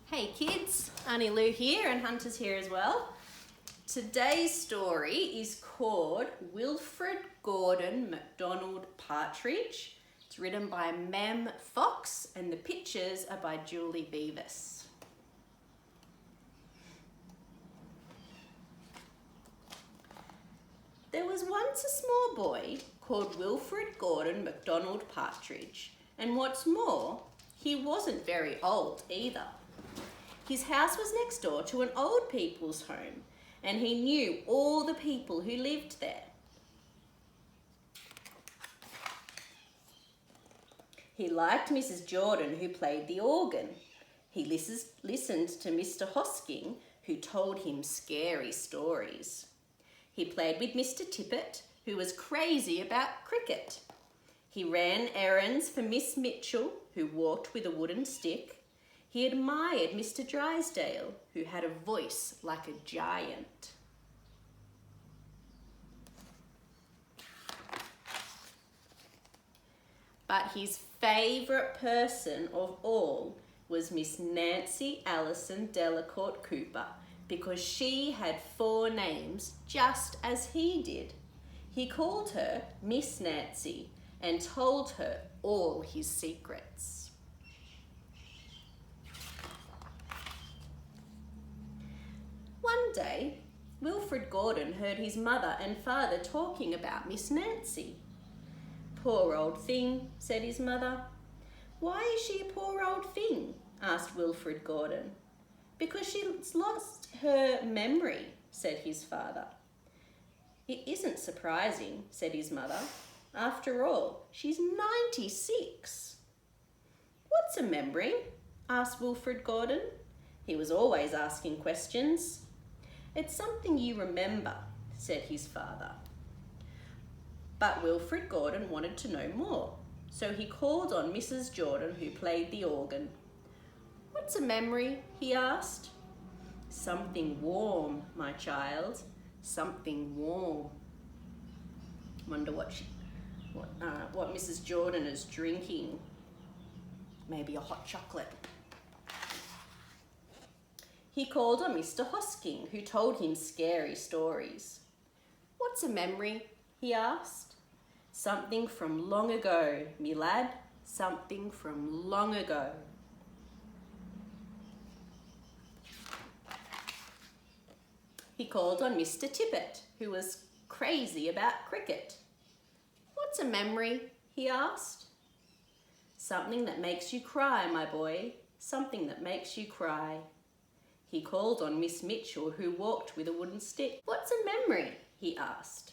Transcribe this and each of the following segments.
Hey kids, Auntie Lou here and Hunter's here as well. Today's story is called Wilfrid, Gordon, McDonald, Partridge. It's written by Mem Fox and the pictures are by Julie Beavis. There was once a small boy called Wilfrid, Gordon, McDonald, Partridge, and what's more, he wasn't very old either. His house was next door to an old people's home, and he knew all the people who lived there. He liked Mrs. Jordan, who played the organ. He listened to Mr. Hosking, who told him scary stories. He played with Mr. Tippet, who was crazy about cricket. He ran errands for Miss Mitchell, who walked with a wooden stick. He admired Mr. Drysdale, who had a voice like a giant. But his favourite person of all was Miss Nancy Allison Delacourt Cooper, because she had 4 names just as he did. He called her Miss Nancy and told her all his secrets. One day, Wilfrid Gordon heard his mother and father talking about Miss Nancy. "Poor old thing," said his mother. "Why is she a poor old thing?" asked Wilfrid Gordon. "Because she's lost her memory," said his father. "It isn't surprising," said his mother. "After all, she's 96. "What's a memory?" asked Wilfrid Gordon. He was always asking questions. "It's something you remember," said his father. But Wilfrid Gordon wanted to know more, so he called on Mrs. Jordan, who played the organ. "What's a memory?" he asked. "Something warm, my child, something warm." Wonder what Mrs. Jordan is drinking. Maybe a hot chocolate. He called on Mr. Hosking, who told him scary stories. "What's a memory?" he asked. "Something from long ago, me lad, something from long ago." He called on Mr. Tippet, who was crazy about cricket. "What's a memory?" he asked. "Something that makes you cry, my boy, something that makes you cry." He called on Miss Mitchell, who walked with a wooden stick. "What's a memory?" he asked.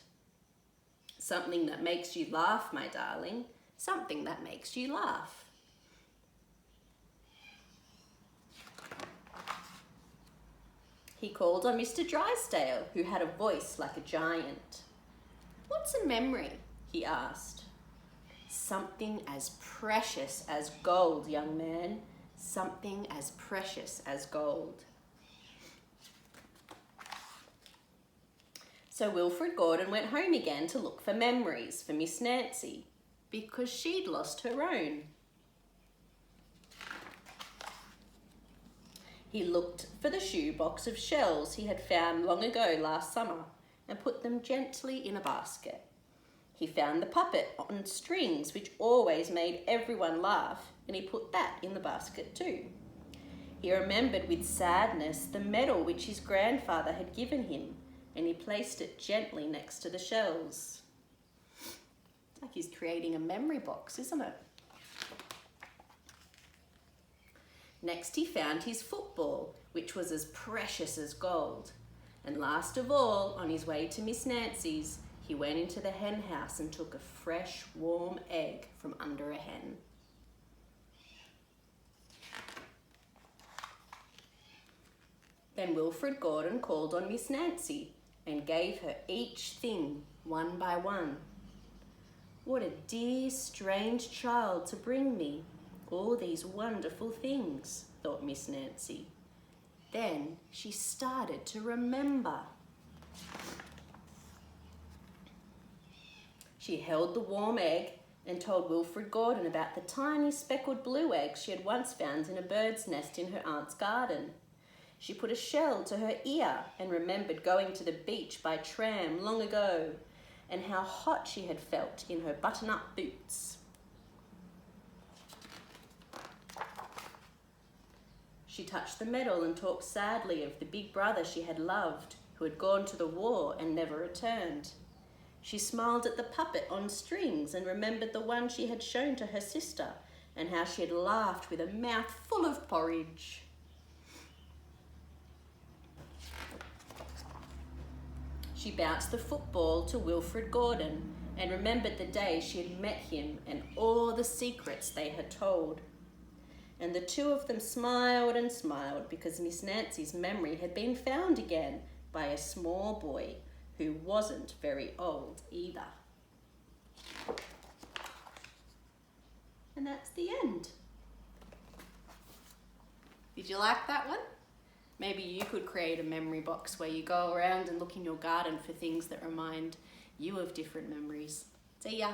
"Something that makes you laugh, my darling, something that makes you laugh." He called on Mr. Drysdale, who had a voice like a giant. "What's a memory?" he asked. "Something as precious as gold, young man, something as precious as gold." So Wilfrid Gordon went home again to look for memories for Miss Nancy, because she'd lost her own. He looked for the shoebox of shells he had found long ago last summer and put them gently in a basket. He found the puppet on strings, which always made everyone laugh, and he put that in the basket too. He remembered with sadness the medal which his grandfather had given him, and he placed it gently next to the shells. It's like he's creating a memory box, isn't it? Next he found his football, which was as precious as gold. And last of all, on his way to Miss Nancy's, he went into the hen house and took a fresh, warm egg from under a hen. Then Wilfrid Gordon called on Miss Nancy and gave her each thing one by one. "What a dear, strange child to bring me all these wonderful things," thought Miss Nancy. Then she started to remember. She held the warm egg and told Wilfrid Gordon about the tiny speckled blue eggs she had once found in a bird's nest in her aunt's garden. She put a shell to her ear and remembered going to the beach by tram long ago and how hot she had felt in her button-up boots. She touched the medal and talked sadly of the big brother she had loved, who had gone to the war and never returned. She smiled at the puppet on strings and remembered the one she had shown to her sister and how she had laughed with a mouth full of porridge. She bounced the football to Wilfrid Gordon and remembered the day she had met him and all the secrets they had told. And the two of them smiled and smiled because Miss Nancy's memory had been found again by a small boy who wasn't very old either. And that's the end. Did you like that one? Maybe you could create a memory box where you go around and look in your garden for things that remind you of different memories. See ya!